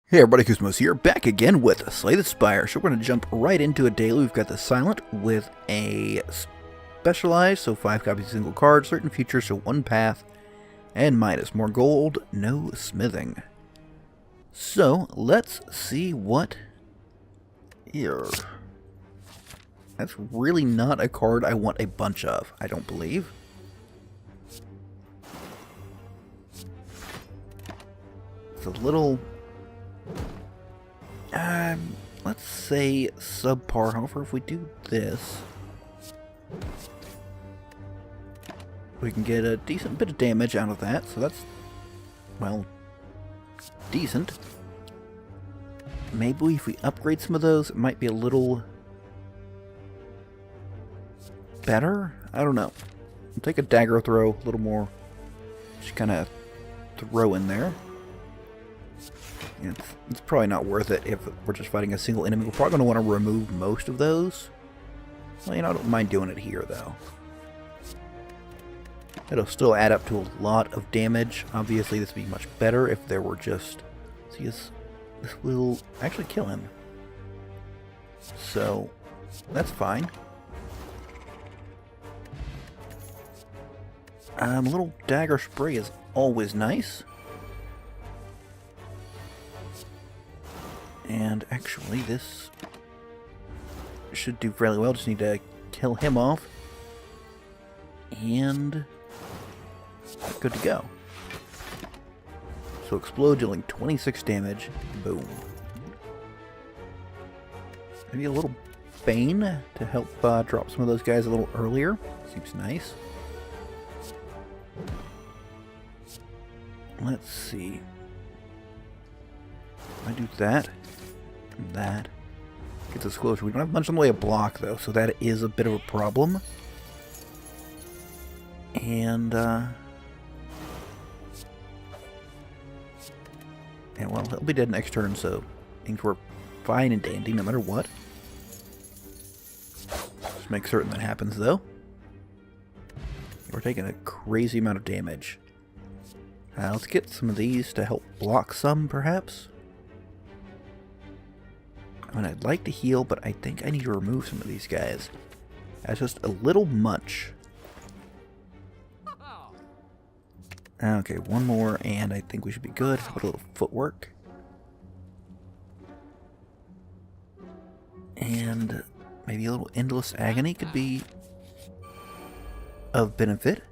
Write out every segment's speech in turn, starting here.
Hey everybody, Koosemose here, back again with Slay the Spire. So we're going to jump right into a daily. We've got the Silent with a specialized, so 5 copies of single card, certain features, so 1 path, and minus. More gold, no smithing. So, let's see what here. That's really not a card I want a bunch of, I don't believe. It's a little... let's say subpar. However, if we do this, we can get a decent bit of damage out of that. So that's, well, decent. Maybe if we upgrade some of those, it might be a little better. I don't know. We'll take a dagger throw, a little more. Just kind of throw in there. It's probably not worth it if we're just fighting a single enemy. We're probably going to want to remove most of those. Well, you know, I don't mind doing it here, though. It'll still add up to a lot of damage. Obviously, this would be much better if there were just... See, this will actually kill him. So, that's fine. A little dagger spray is always nice. And actually, this should do fairly well. Just need to kill him off. And good to go. So explode, dealing 26 damage. Boom. Maybe a little Bane to help drop some of those guys a little earlier. Seems nice. Let's see. I do that. And that. Get this closer. We don't have much in the way of block, though, so that is a bit of a problem. And, yeah, well, he'll be dead next turn, so things were fine and dandy no matter what. Just make certain that happens, though. We're taking a crazy amount of damage. Let's get some of these to help block some, perhaps. I mean, I'd like to heal, but I think I need to remove some of these guys. That's just a little much. Okay, one more, and I think we should be good. Put a little footwork. And maybe a little endless agony could be of benefit.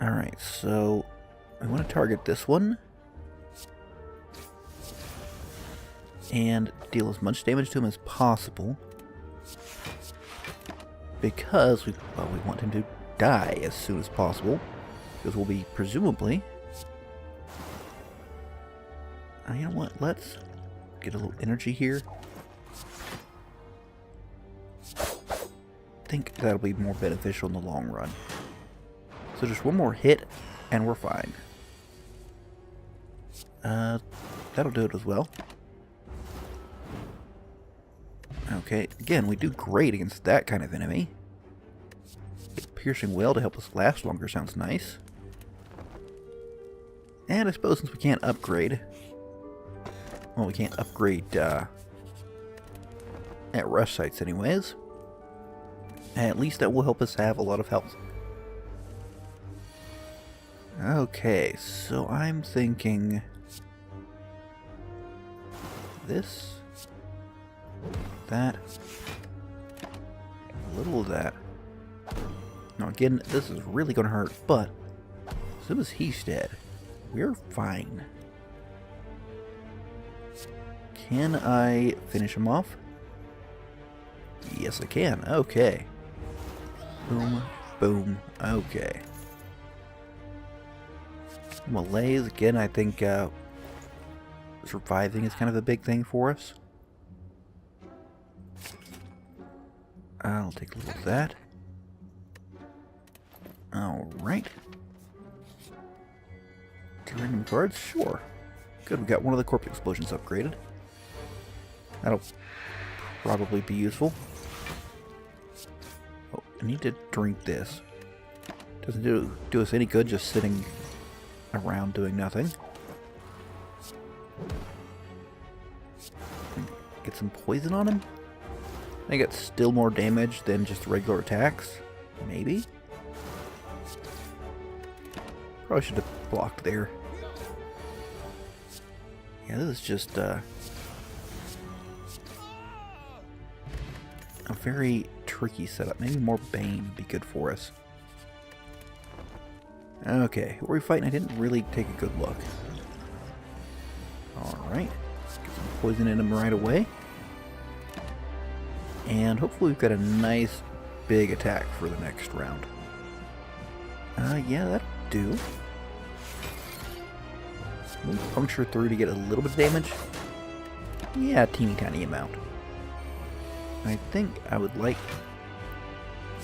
Alright, so I want to target this one. And deal as much damage to him as possible. Because we want him to die as soon as possible. Because we'll be presumably... you know what, let's get a little energy here. I think that'll be more beneficial in the long run. So just one more hit, and we're fine. That'll do it as well. Okay, again, we do great against that kind of enemy. Piercing well to help us last longer sounds nice. And I suppose since we can't upgrade... Well, we can't upgrade at rush sites anyways. At least that will help us have a lot of health. Okay, so I'm thinking... This... That. A little of that. Now again, this is really going to hurt, but as soon as he's dead, we're fine. Can I finish him off? Yes, I can. Okay. Boom. Boom. Okay. Malaise, again, I think surviving is kind of a big thing for us. I'll take a little of that. Alright. Two random cards? Sure. Good, we got one of the corpse explosions upgraded. That'll probably be useful. Oh, I need to drink this. Doesn't do us any good just sitting around doing nothing. Get some poison on him? I get still more damage than just regular attacks? Maybe? Probably should have blocked there. Yeah, this is just a very tricky setup. Maybe more Bane would be good for us. Okay, who are we fighting? I didn't really take a good look. Alright, let's get some poison in him right away. And hopefully we've got a nice big attack for the next round. Yeah, that'll do. Maybe puncture through to get a little bit of damage. Yeah, a teeny tiny amount. I think I would like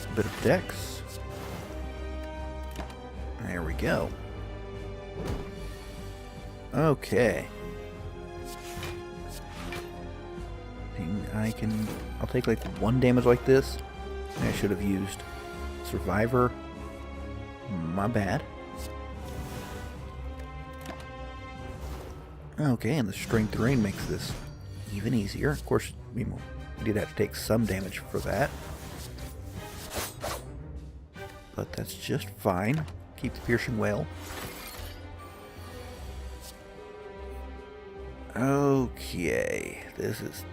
a bit of dex. There we go. Okay. I'll take like 1 damage like this. I should have used Survivor. My bad. Okay, and the Strength Rain makes this even easier. Of course, we did have to take some damage for that. But that's just fine. Keep the Piercing Wail. Okay, this is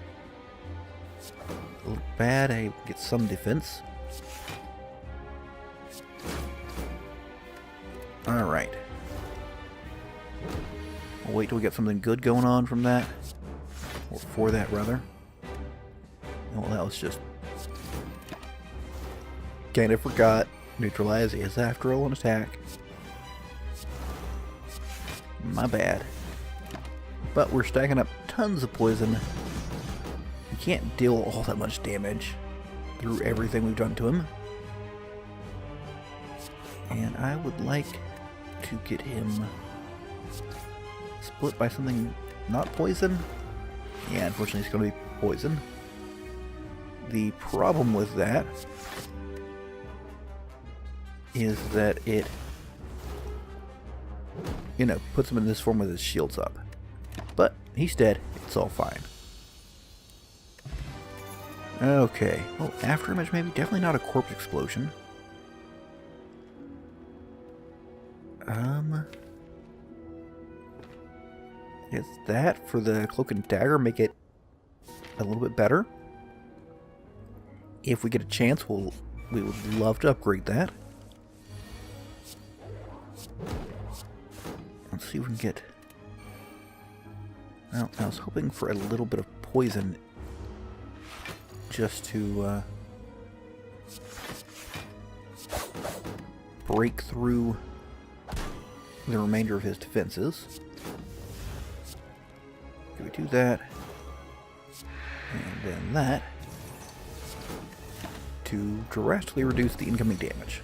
a little bad. I get some defense. Alright. We'll wait till we get something good going on from that. Or for that, rather. Well, that was just... Kind of forgot. Neutralize is, after all, an attack. My bad. But we're stacking up tons of poison. We can't deal all that much damage through everything we've done to him. And I would like to get him split by something not poison. Yeah, unfortunately it's going to be poison. The problem with that is that it, you know, puts him in this form with his shields up. But he's dead. It's all fine. Okay. Well, afterimage maybe. Definitely not a corpse explosion. Is that for the cloak and dagger make it a little bit better? If we get a chance, we would love to upgrade that. Let's see if we can get... Well, I was hoping for a little bit of poison just to break through the remainder of his defenses. Can we do that? And then that to drastically reduce the incoming damage.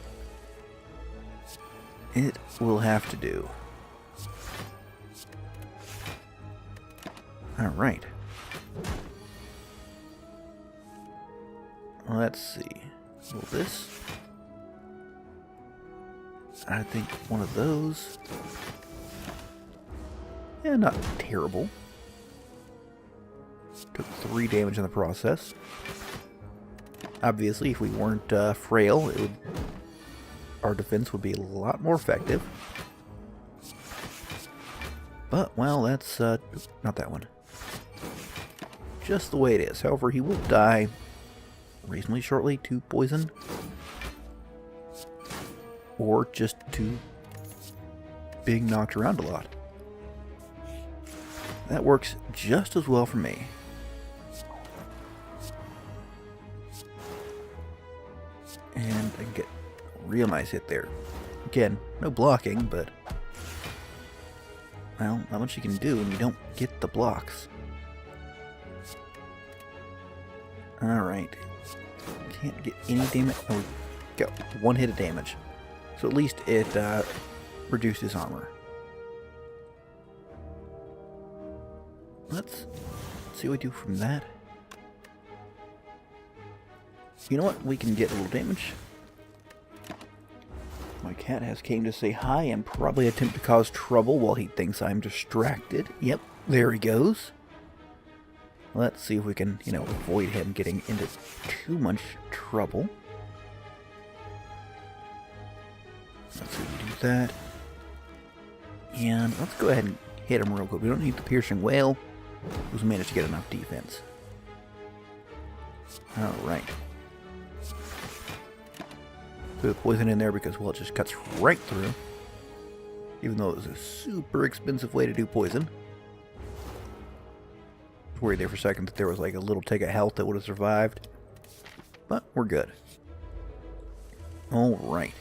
It will have to do. Alright. Let's see. Will this... I think one of those... Yeah, not terrible. Took 3 damage in the process. Obviously, if we weren't frail, our defense would be a lot more effective. But, well, that's... not that one. Just the way it is. However, he will die reasonably shortly to poison. Or just to being knocked around a lot. That works just as well for me. And I can get a real nice hit there. Again, no blocking, but... Well, not much you can do when you don't get the blocks. Alright. Can't get any damage. Oh, we got 1 hit of damage. So at least it reduced his armor. Let's see what we do from that. You know what? We can get a little damage. My cat has came to say hi and probably attempt to cause trouble while he thinks I'm distracted. Yep, There he goes. Let's see if we can, avoid him getting into too much trouble. Let's see if we do that. And let's go ahead and hit him real quick. We don't need the piercing whale. We've managed to get enough defense. Alright. Put the poison in there because, well, it just cuts right through. Even though it was a super expensive way to do poison. I was worried there for a second that there was like a little tick of health that would have survived. But we're good. Alright.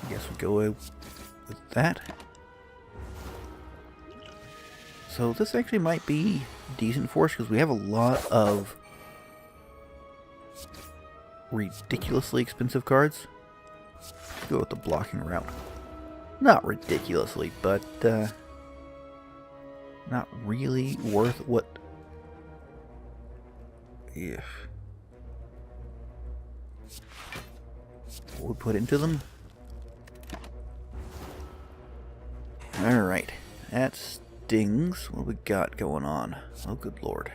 I guess we'll go with that. So this actually might be decent for us because we have a lot of ridiculously expensive cards. Let's go with the blocking route. Not ridiculously, but not really worth what we put into them. Alright, that stings. What we got going on? Oh, good lord.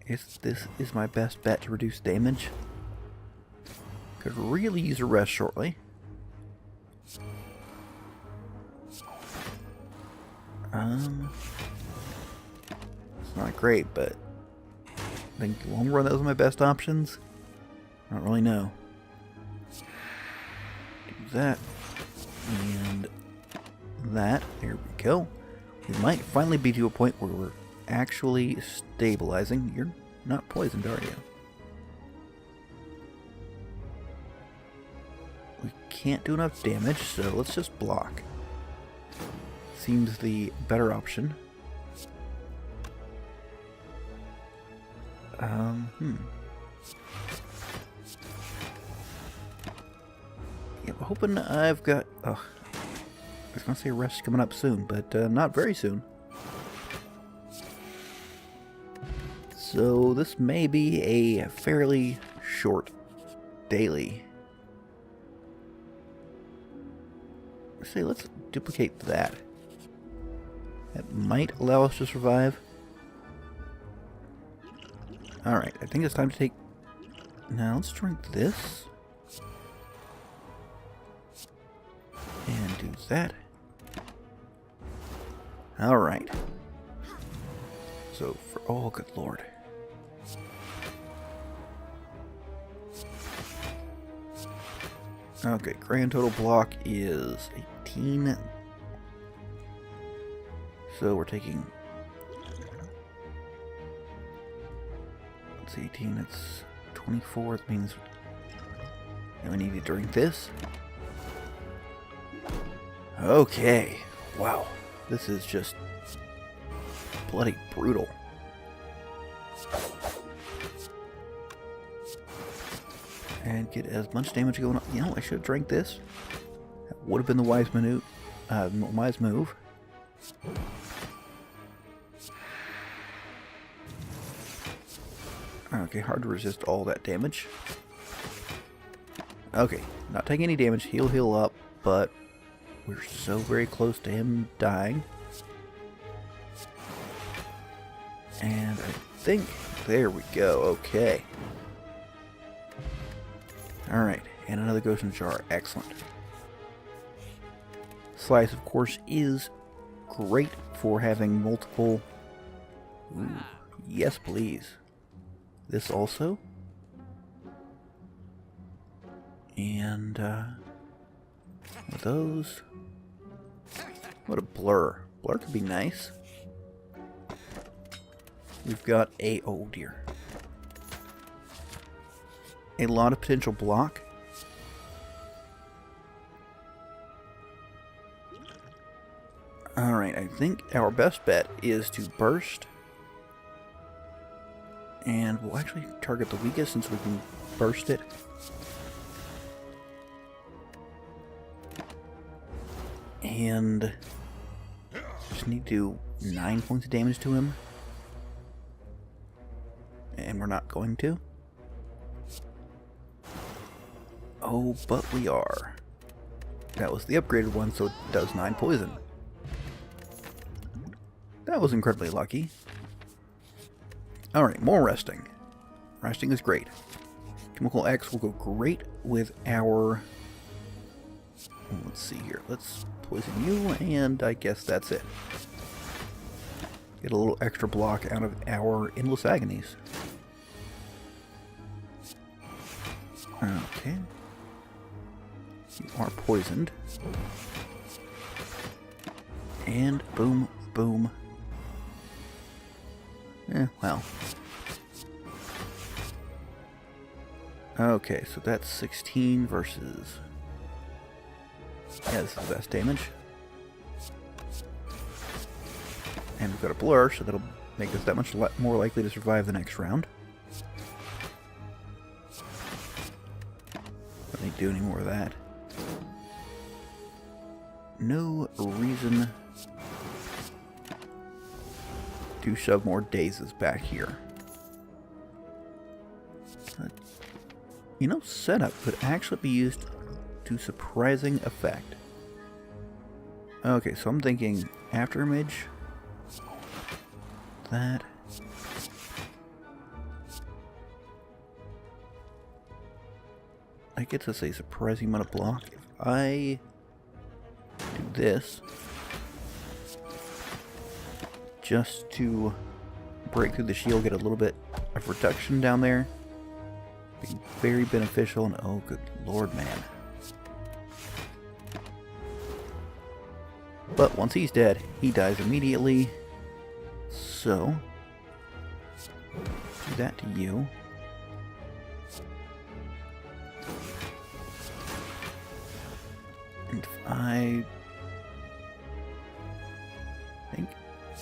Guess this is my best bet to reduce damage. Could really use a rest shortly. It's not great, but I think long run those are my best options. I don't really know. Do that and that. There we go. We might finally be to a point where we're actually stabilizing. You're not poisoned, are you? We can't do enough damage, so let's just block. Seems the better option. Yeah, I'm hoping I've got... I was going to say rest coming up soon, but not very soon. So this may be a fairly short daily. Let's duplicate that. That might allow us to survive. Alright, I think it's time to take... Now, let's drink this. And do that. Alright. So, for... Oh, good lord. Okay, grand total block is 18. So we're taking... It's 18, it's 24. That means we need to drink this. Okay. Wow. This is just bloody brutal. And get as much damage going on. You know, I should have drank this. That would have been the wise move. Okay, hard to resist all that damage. Okay, not taking any damage. Heal up, but we're so very close to him dying. And I think... There we go. Okay. Alright, and another ghost in the jar. Excellent. Slice, of course, is great for having multiple... Ooh, yes, please. This also. And, those... What a blur. Blur could be nice. We've got a... Oh, dear. A lot of potential block. Alright, I think our best bet is to burst. And we'll actually target the weakest since we can burst it. And just need to do 9 points of damage to him. And we're not going to. Oh, but we are. That was the upgraded one, so it does 9 poison. That was incredibly lucky. Alright, more resting. Resting is great. Chemical X will go great with our... Let's see here. Let's poison you, and I guess that's it. Get a little extra block out of our Endless Agonies. Okay. You are poisoned. And boom, boom. Well. Okay, so that's 16 versus... Yeah, this is the best damage. And we've got a blur, so that'll make us that much more likely to survive the next round. Don't need to do any more of that. No reason to shove more dazes back here. But, you know, setup could actually be used to surprising effect. Okay, so I'm thinking after image. That. I get to say surprising amount of block. If I do this just to break through the shield, get a little bit of reduction down there, be very beneficial. And oh, good lord, man. But once he's dead, he dies immediately. So, do that to you. And if I think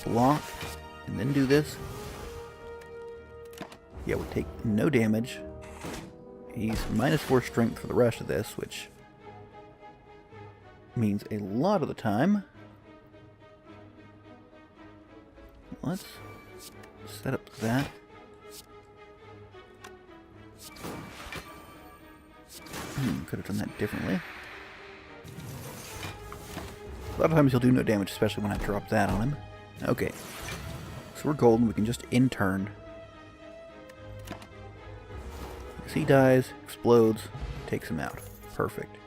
block and then do this, yeah, we take no damage. He's -4 strength for the rest of this, which means a lot of the time. Let's set up that. Could have done that differently. A lot of times he'll do no damage, especially when I drop that on him. Okay. So we're golden. We can just in-turn. As he dies, explodes, takes him out. Perfect.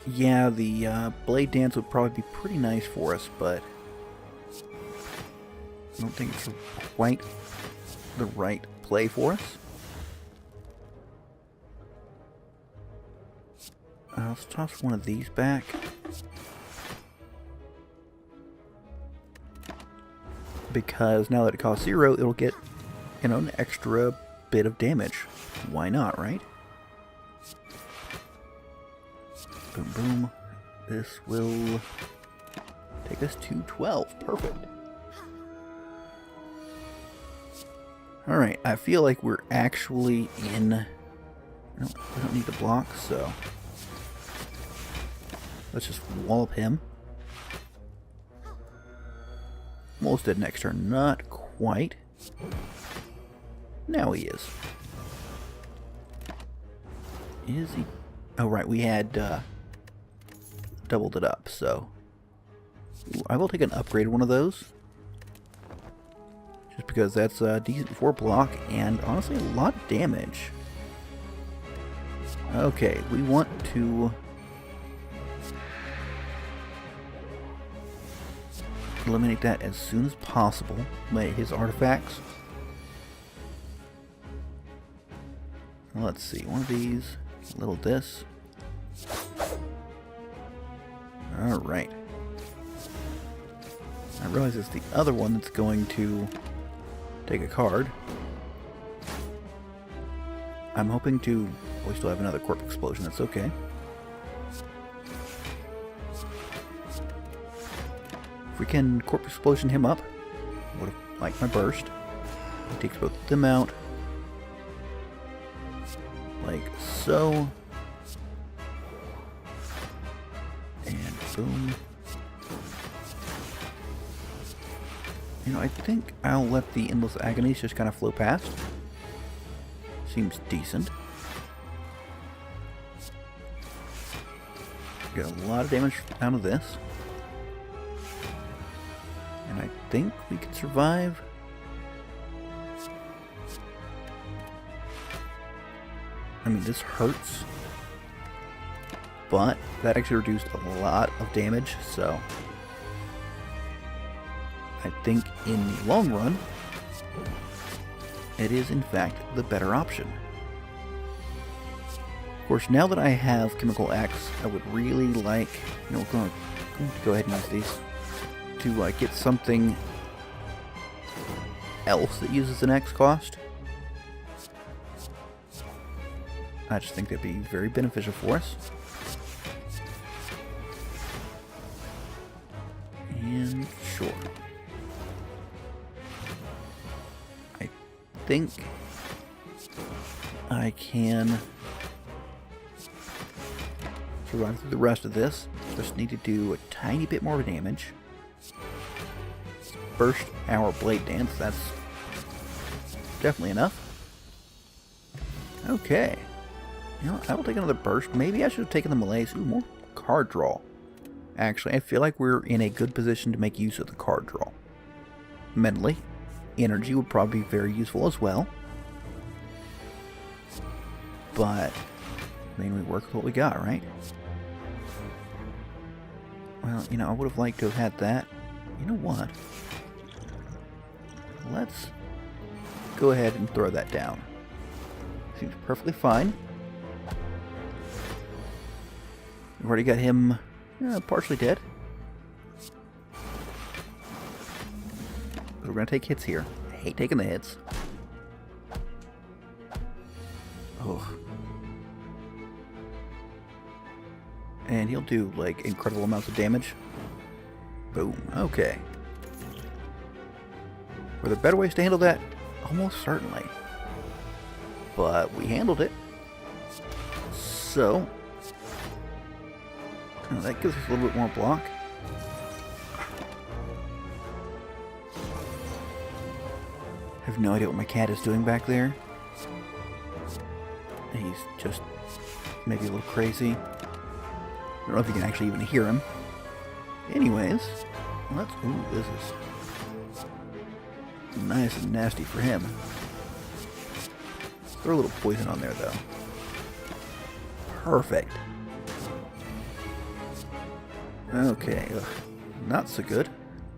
Yeah, the Blade Dance would probably be pretty nice for us, but I don't think it's quite the right play for us. Let's toss one of these back. Because now that it costs 0, it'll get, you know, an extra bit of damage. Why not, right? Boom, boom. This will take us to 12. Perfect. Alright, I feel like we're actually in... No, we don't need to block, so... Let's just wallop him. Almost dead next turn. Not quite. Now he is. Is he? Oh, right. We had doubled it up, so... Ooh, I will take an upgraded one of those. Just because that's decent for block and, honestly, a lot of damage. Okay, we want to... eliminate that as soon as possible by his artifacts. Let's see, one of these, a little this. Alright. I realize it's the other one that's going to take a card. I'm hoping to... we still have another Corp Explosion, that's okay. If we can Corp Explosion him up, would have liked my burst. He takes both of them out. Like so. And boom. You know, I think I'll let the Endless Agonies just kind of flow past. Seems decent. Get a lot of damage out of this. And I think we can survive. I mean, this hurts. But that actually reduced a lot of damage, so I think in the long run, it is in fact the better option. Of course, now that I have Chemical X, I would really like, we're going to go ahead and use these to get something else that uses an X cost. I just think that'd be very beneficial for us. And sure. I think I can survive through the rest of this. Just need to do a tiny bit more damage. Burst our Blade Dance, that's definitely enough. Okay. I will take another burst. Maybe I should have taken the melees. Ooh, more card draw. Actually, I feel like we're in a good position to make use of the card draw. Mentally, energy would probably be very useful as well. But, I mean, we work with what we got, right? Well, I would have liked to have had that. You know what? Let's go ahead and throw that down. Seems perfectly fine. We've already got him partially dead. But we're going to take hits here. I hate taking the hits. Oh. And he'll do, like, incredible amounts of damage. Boom. Okay. Were there better ways to handle that? Almost certainly. But we handled it. So, that gives us a little bit more block. I have no idea what my cat is doing back there. He's just maybe a little crazy. I don't know if you can actually even hear him. Anyways, let's... Ooh, this is nice and nasty for him. Throw a little poison on there, though. Perfect. Okay, not so good.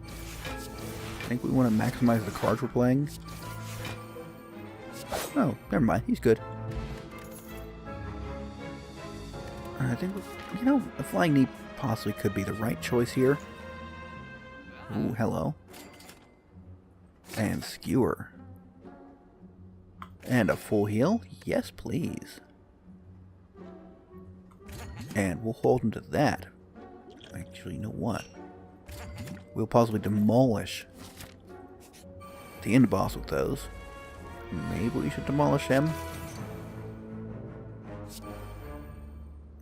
I think we want to maximize the cards we're playing. Oh, never mind. He's good. I think, a Flying Knee possibly could be the right choice here. Ooh, hello. And Skewer. And a full heal? Yes, please. And we'll hold him to that. Actually, you know what? We'll possibly demolish the end boss with those. Maybe we should demolish him.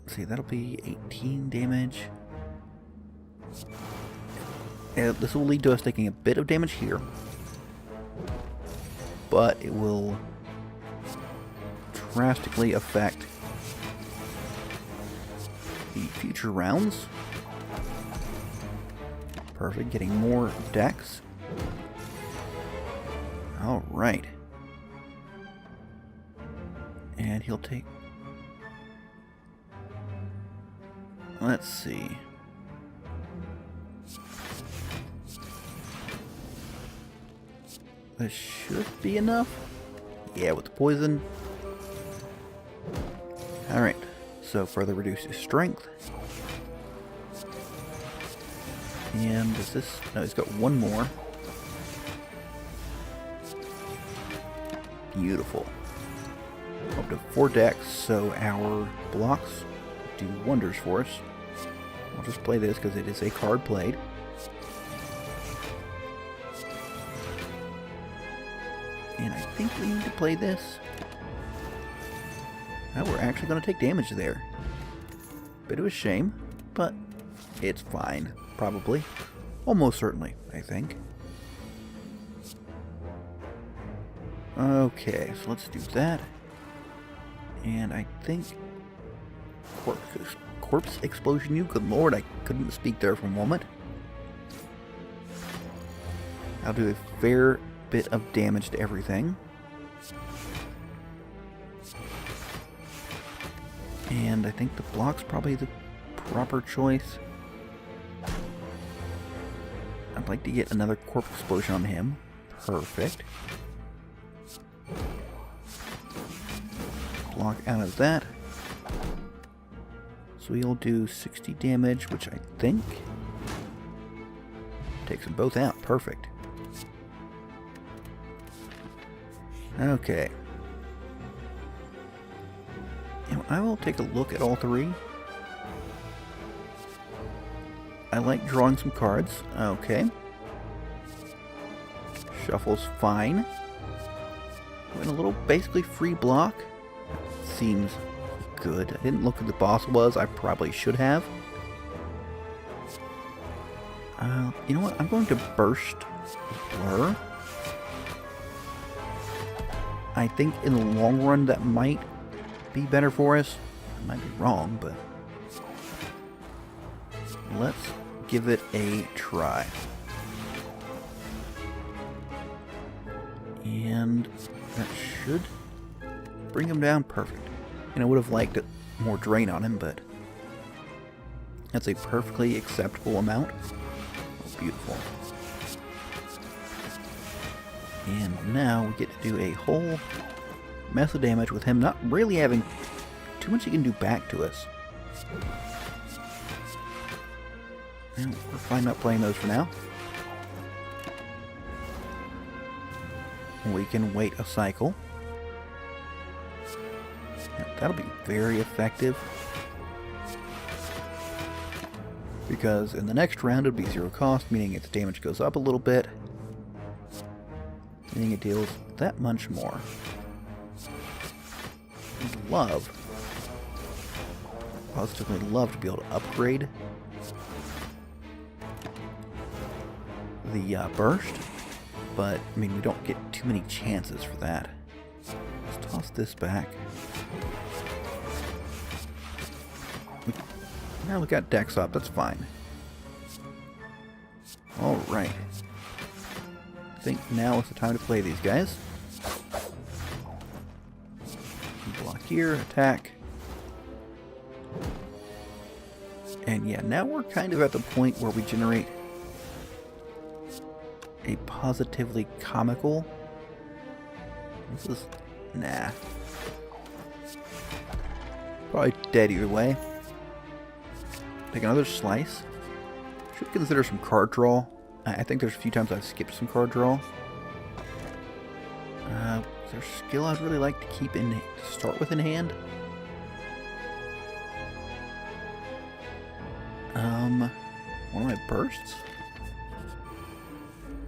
Let's see, that'll be 18 damage. And this will lead to us taking a bit of damage here. But it will drastically affect the future rounds. Perfect, getting more dex. Alright. And he'll take... Let's see. This should be enough. Yeah, with the poison. Alright, so further reduce his strength. And does this... No, he's got one more. Beautiful. Up to 4 decks, so our blocks do wonders for us. I'll just play this because it is a card played. And I think we need to play this. Now we're actually going to take damage there. Bit of a shame, but it's fine. Probably. Almost certainly, I think. Okay, so let's do that. And I think corpse explosion you. Good lord, I couldn't speak there for a moment. I'll do a fair bit of damage to everything. And I think the block's probably the proper choice. I'd like to get another corpse explosion on him. Perfect. Block out of that. So he'll do 60 damage, which I think takes them both out. Perfect. Okay. Now I will take a look at all three. I like drawing some cards. Okay. Shuffle's fine. Went a little basically free block. Seems good. I didn't look who the boss was. I probably should have. You know what? I'm going to burst Blur. I think in the long run that might be better for us. I might be wrong, but let's give it a try. And that should bring him down perfect. And I would have liked more drain on him, but that's a perfectly acceptable amount. Oh, beautiful. And now we get to do a whole mess of damage with him not really having too much he can do back to us. And we're fine not playing those for now. We can wait a cycle. That'll be very effective. Because in the next round it'll be 0 cost, meaning its damage goes up a little bit. Meaning it deals that much more. Positively love to be able to upgrade the burst. But, I mean, we don't get too many chances for that. Let's toss this back. Now we got Dex up, that's fine. Alright. I think now is the time to play these guys. Block here, attack. And yeah, now we're kind of at the point where we generate a positively comical. This is... nah. Probably dead either way. Take another slice. Should consider some card draw. I think there's a few times I've skipped some card draw. Is there a skill I'd really like to keep in to start with in hand? One of my bursts?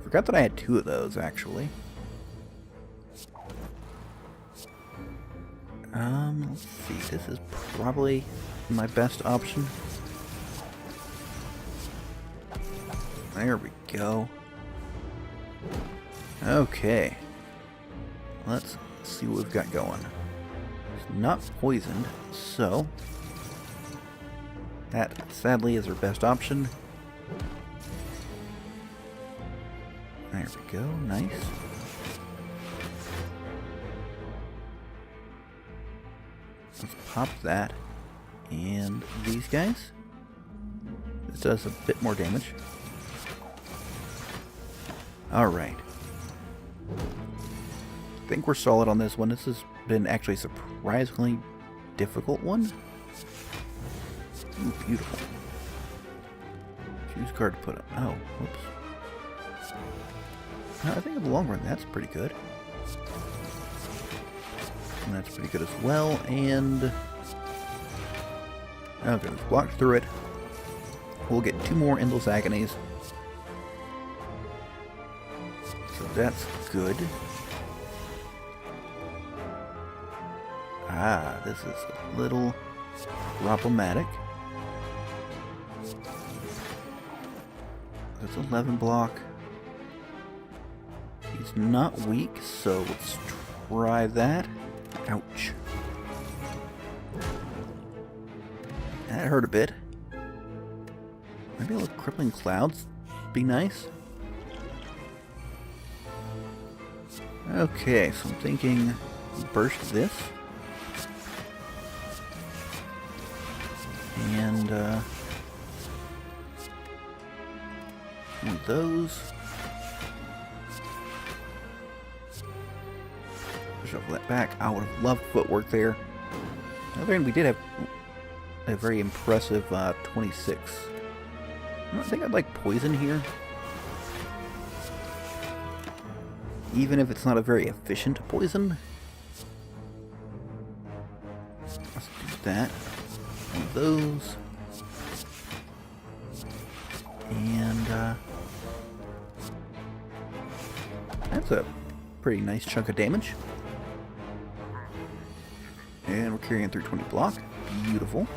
Forgot that I had 2 of those actually. Let's see. This is probably my best option. There we go. Okay. Let's see what we've got going. It's not poisoned, so that sadly is our best option. There we go. Nice. Let's pop that. And these guys. This does a bit more damage. Alright. I think we're solid on this one. This has been actually a surprisingly difficult one. Ooh, beautiful. Choose card to put up. Oh, whoops. No, I think in the long run that's pretty good. And that's pretty good as well. And okay, we've blocked through it. We'll get 2 more Endless Agonies. So that's good. Ah, this is a little problematic. That's 11 block. He's not weak, so let's try that. Ouch. That hurt a bit. Maybe a little crippling clouds be nice. Okay, so I'm thinking burst this. And one of those. Shuffle that back. I would have loved footwork there. On the other hand, we did have a very impressive 26. I think I'd like poison here. Even if it's not a very efficient poison. Let's do that. One of those. And that's a pretty nice chunk of damage. And we're carrying through 20 block. Beautiful.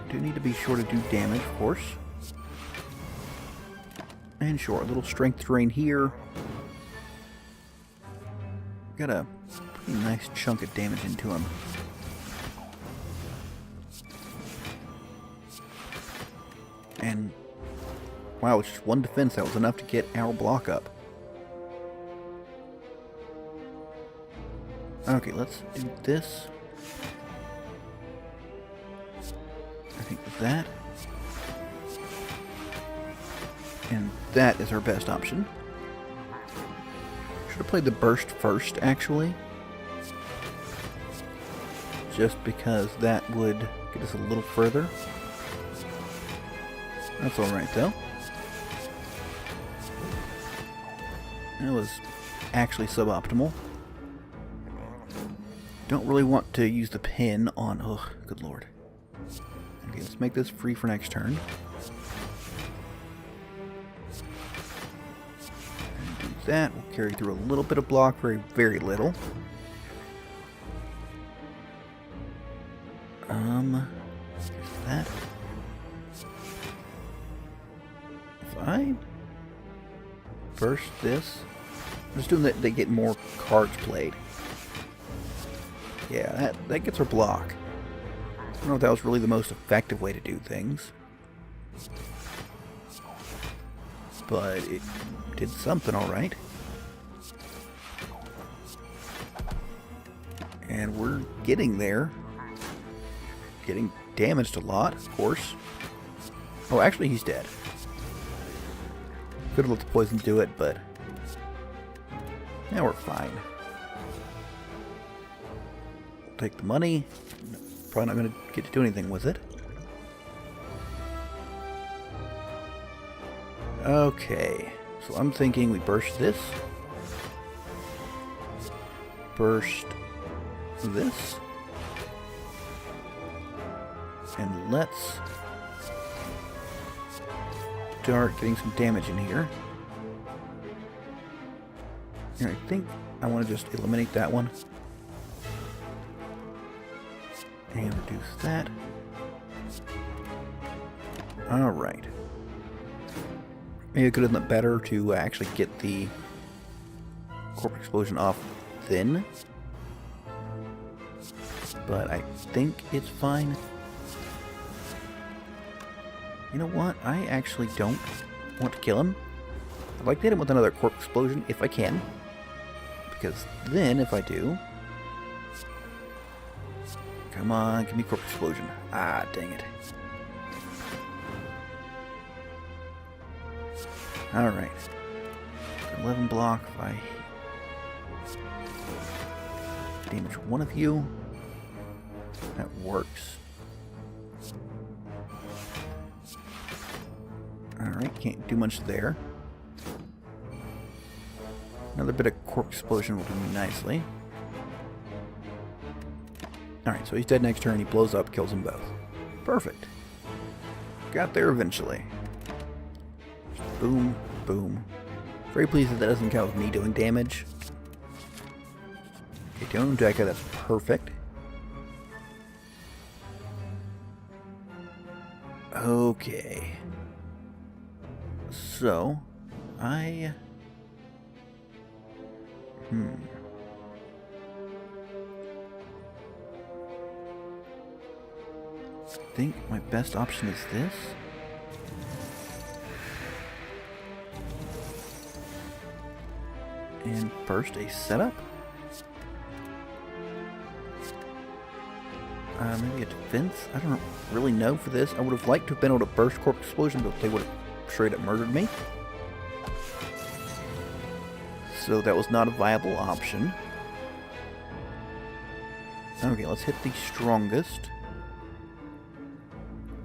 Do need to be sure to do damage, of course. And sure, a little strength drain here. Got a pretty nice chunk of damage into him. And wow, it's just one defense. That was enough to get our block up. Okay, let's do this. I think that. And that is our best option. Should have played the burst first, actually. Just because that would get us a little further. That's alright, though. That was actually suboptimal. Don't really want to use the pin on... Oh, good lord. Okay, let's make this free for next turn. And do that. We'll carry through a little bit of block, very, very little. That. If I burst this, I'm just doing that. They get more cards played. Yeah, that gets her block. I don't know if that was really the most effective way to do things, but it did something all right. And we're getting there. Getting damaged a lot, of course. Oh, actually, he's dead. Could have let the poison do it, but now we're fine. Take the money. Probably not going to get to do anything with it. Okay, so I'm thinking we burst this. Burst this. And let's start getting some damage in here. And I think I want to just eliminate that one. And reduce that. Alright. Maybe it could have been better to actually get the corporate explosion off thin. But I think it's fine. You know what? I actually don't want to kill him. I'd like to hit him with another corpse explosion if I can. Because then, if I do... Come on, give me corpse explosion. Ah, dang it. Alright. 11 block if I damage one of you. That works. Alright, can't do much there. Another bit of corpse explosion will do me nicely. Alright, so he's dead next turn. He blows up, kills them both. Perfect. Got there eventually. Boom, boom. Very pleased that doesn't count with me doing damage. Okay, Dome Deca, that's perfect. Okay. So, I... I think my best option is this. And first a setup. Maybe a defense? I don't really know for this. I would have liked to have been able to burst Corpse Explosion, but they would have straight up murdered me. So that was not a viable option. Okay, let's hit the strongest.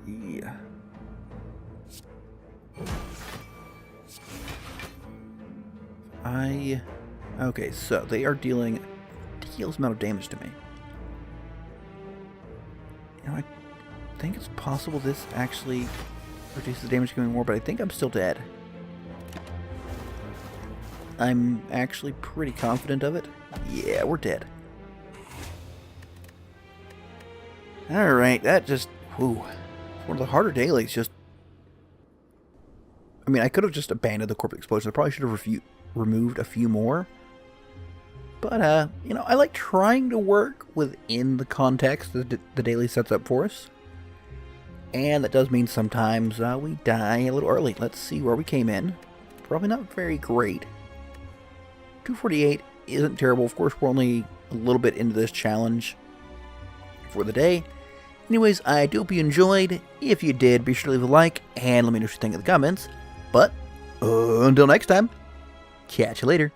Yeah. Okay, so they are dealing a ridiculous amount of damage to me. You know, I think it's possible this actually reduces the damage coming more, but I think I'm still dead. I'm actually pretty confident of it. Yeah, we're dead. Alright, that just... Whew. One of the harder dailies, just... I mean, I could have just abandoned the Corpse Explosion. I probably should have removed a few more. But, you know, I like trying to work within the context that the daily sets up for us. And that does mean sometimes we die a little early. Let's see where we came in. Probably not very great. 248 isn't terrible. Of course, we're only a little bit into this challenge for the day. Anyways, I do hope you enjoyed. If you did, be sure to leave a like and let me know what you think in the comments. But, until next time, catch you later.